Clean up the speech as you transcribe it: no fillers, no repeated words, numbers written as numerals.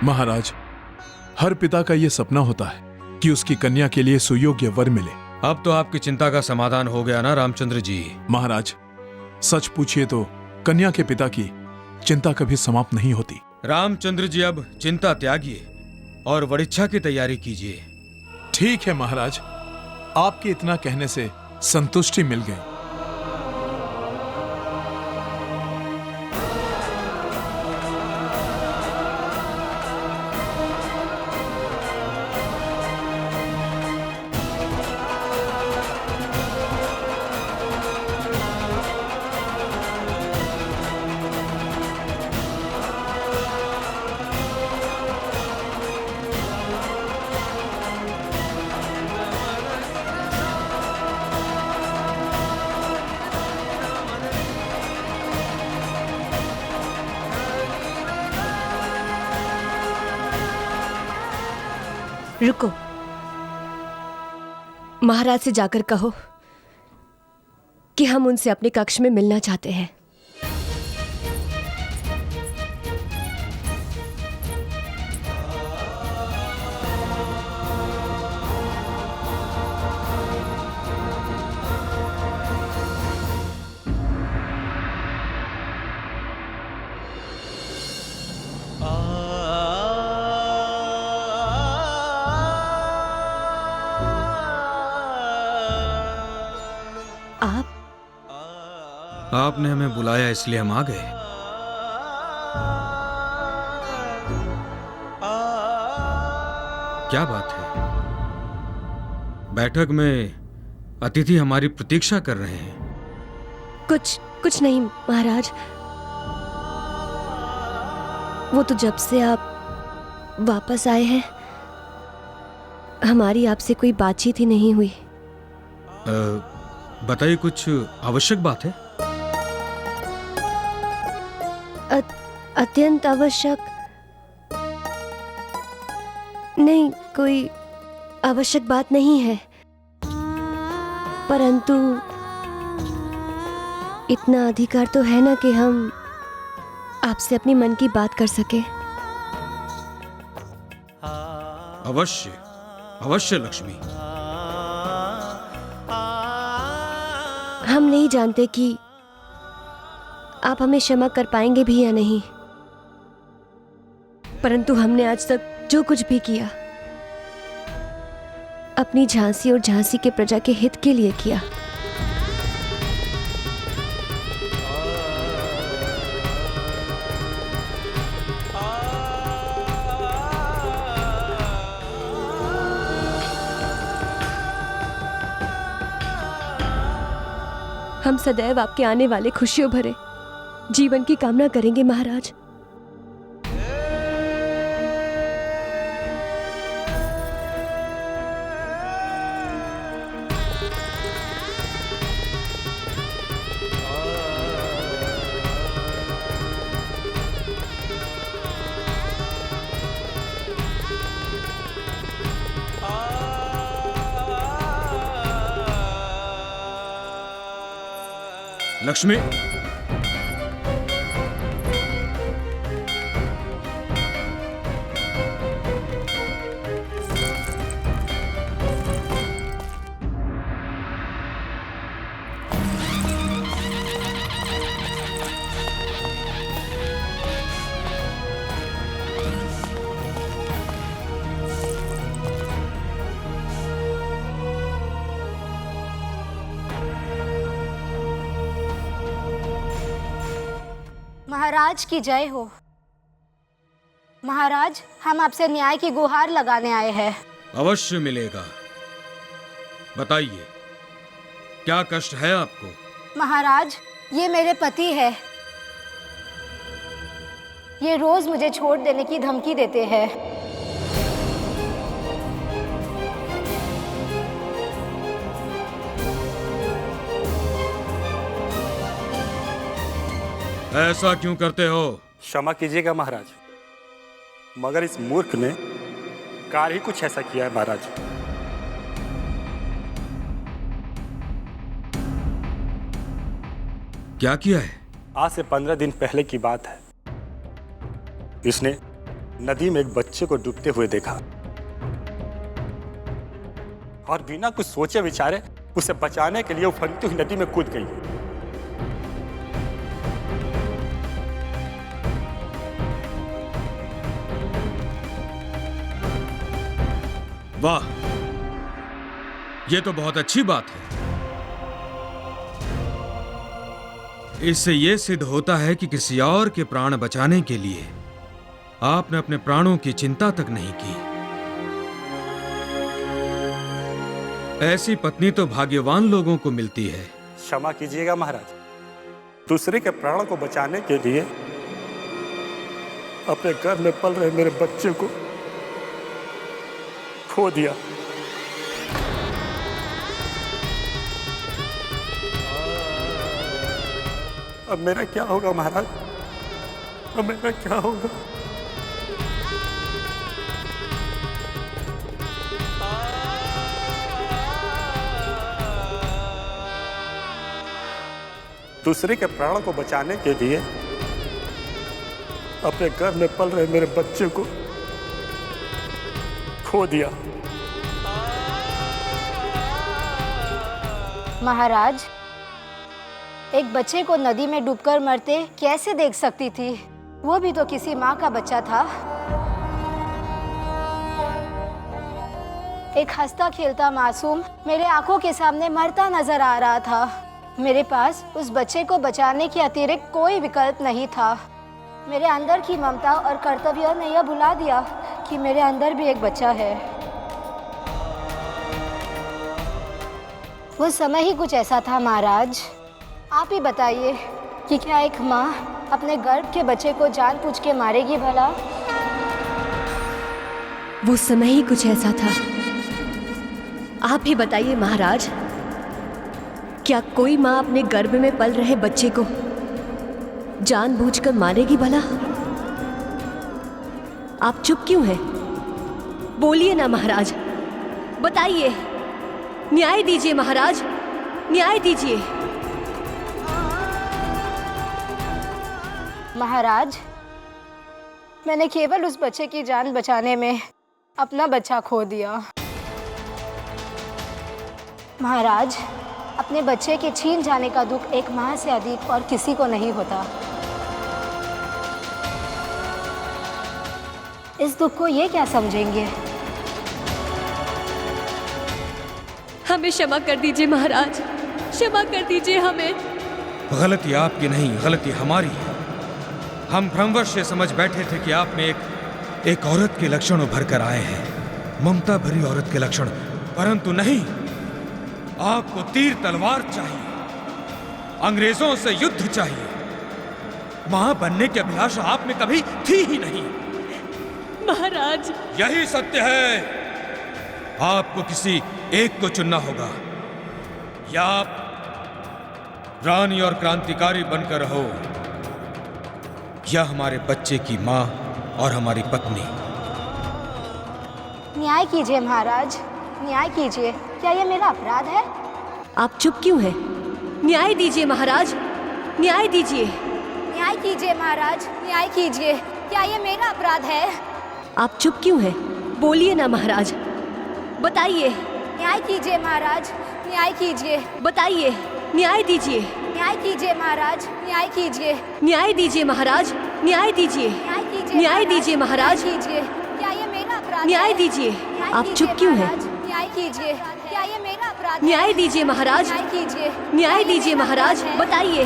महाराज, हर पिता का यह सपना होता है कि उसकी कन्या के लिए सुयोग्य वर मिले। अब तो आपकी चिंता का समाधान हो गया ना रामचंद्र जी? महाराज, सच पूछिए तो कन्या के पिता की चिंता कभी समाप्त नहीं होती। रामचंद्र जी, अब चिंता त्यागिए और वरीक्षा की तैयारी कीजिए। ठीक है महाराज, आपके इतना कहने से संतुष्टि मिल गई। रुको, महाराज से जाकर कहो कि हम उनसे अपने कक्ष में मिलना चाहते हैं। आपने हमें बुलाया इसलिए हम आ गए। क्या बात है? बैठक में अतिथि हमारी प्रतीक्षा कर रहे हैं। कुछ नहीं महाराज, वो तो जब से आप वापस आए हैं हमारी आपसे कोई बातचीत ही नहीं हुई। बताइए, कुछ आवश्यक बात है? अत्यंत आवश्यक नहीं, कोई आवश्यक बात नहीं है, परंतु इतना अधिकार तो है ना कि हम आपसे अपनी मन की बात कर सके। अवश्य अवश्य लक्ष्मी। हम नहीं जानते कि आप हमें क्षमा कर पाएंगे भी या नहीं, परंतु हमने आज तक जो कुछ भी किया अपनी झांसी और झांसी के प्रजा के हित के लिए किया। हम सदैव आपके आने वाले खुशियों भरे जीवन की कामना करेंगे महाराज। लक्ष्मी, महाराज की जय हो। महाराज, हम आपसे न्याय की गुहार लगाने आए हैं। अवश्य मिलेगा। बताइए, क्या कष्ट है आपको? महाराज, ये मेरे पति है। ये रोज मुझे छोड़ देने की धमकी देते हैं। ऐसा क्यों करते हो? क्षमा कीजिएगा महाराज, मगर इस मूर्ख ने कार ही कुछ ऐसा किया है महाराज। क्या किया है? आज से 15 दिन पहले की बात है। इसने नदी में एक बच्चे को डूबते हुए देखा और बिना कुछ सोचे विचारे उसे बचाने के लिए उफनती हुई नदी में कूद गई। वाह, ये तो बहुत अच्छी बात है। इससे यह सिद्ध होता है कि किसी और के प्राण बचाने के लिए आपने अपने प्राणों की चिंता तक नहीं की। ऐसी पत्नी तो भाग्यवान लोगों को मिलती है। क्षमा कीजिएगा महाराज, दूसरे के प्राणों को बचाने के लिए अपने घर में पल रहे मेरे बच्चे को खो दिया। अब मेरा क्या होगा महाराज, अब मेरा क्या होगा? दूसरे के प्राणों को बचाने के लिए अपने घर में पल रहे मेरे बच्चे को खो दिया। महाराज, एक बच्चे को नदी में डूबकर मरते कैसे देख सकती थी? वो भी तो किसी माँ का बच्चा था। एक हंसता खेलता मासूम मेरे आंखों के सामने मरता नजर आ रहा था। मेरे पास उस बच्चे को बचाने के अतिरिक्त कोई विकल्प नहीं था। मेरे अंदर की ममता और कर्तव्य ने यह भुला दिया कि मेरे अंदर भी एक बच्चा है। वो समय ही कुछ ऐसा था महाराज। आप ही बताइए कि क्या एक माँ अपने गर्भ के बच्चे को जानबूझ के मारेगी भला? वो समय ही कुछ ऐसा था। आप ही बताइए महाराज, क्या कोई माँ अपने गर्भ में पल रहे बच्चे को जानबूझकर मारेगी भला? आप चुप क्यों हैं? बोलिए ना महाराज, बताइए, न्याय दीजिए महाराज, न्याय दीजिए। महाराज, मैंने केवल उस बच्चे की जान बचाने में अपना बच्चा खो दिया। महाराज, अपने बच्चे के छीन जाने का दुख एक माँ से अधिक और किसी को नहीं होता। इस दुख को ये क्या समझेंगे? हमें क्षमा कर दीजिए महाराज, क्षमा कर दीजिए हमें। गलती आपकी नहीं, गलती हमारी है। हम भ्रमवश से समझ बैठे थे कि आप में एक औरत के लक्षण उभर कर आए हैं, ममता भरी औरत के लक्षण, परंतु नहीं, आपको तीर तलवार चाहिए, अंग्रेजों से युद्ध चाहिए। मां बनने की अभिलाषा आप में कभी थी ही नहीं। महाराज, यही सत्य है। आपको किसी एक को चुनना होगा, या आप रानी और क्रांतिकारी बनकर रहो, या हमारे बच्चे की मां और हमारी पत्नी। न्याय कीजिए महाराज, न्याय कीजिए। क्या ये मेरा अपराध है? आप चुप क्यों हैं? न्याय दीजिए महाराज, न्याय दीजिए। न्याय कीजिए महाराज, न्याय कीजिए। क्या ये मेरा अपराध है? आप चुप क्यों हैं? बोलिए ना महाराज, बताइए। न्याय कीजिए महाराज, न्याय कीजिए। बताइए, न्याय दीजिए। न्याय कीजिए महाराज, न्याय कीजिए। न्याय दीजिए महाराज, न्याय दीजिए। न्याय कीजिए, न्याय दीजिए महाराज, न्याय कीजिए। क्या ये मेरा अपराध न्याय है? दीजिए। न्याय आप कीजिए चुप क्यों हैं? महाराज, न्याय कीजिए। क्या ये मेरा अपराध है? न्याय दीजिए महाराज, न्याय कीजिए। न्याय दीजिए मेरा महाराज, अपराध है? बताइए।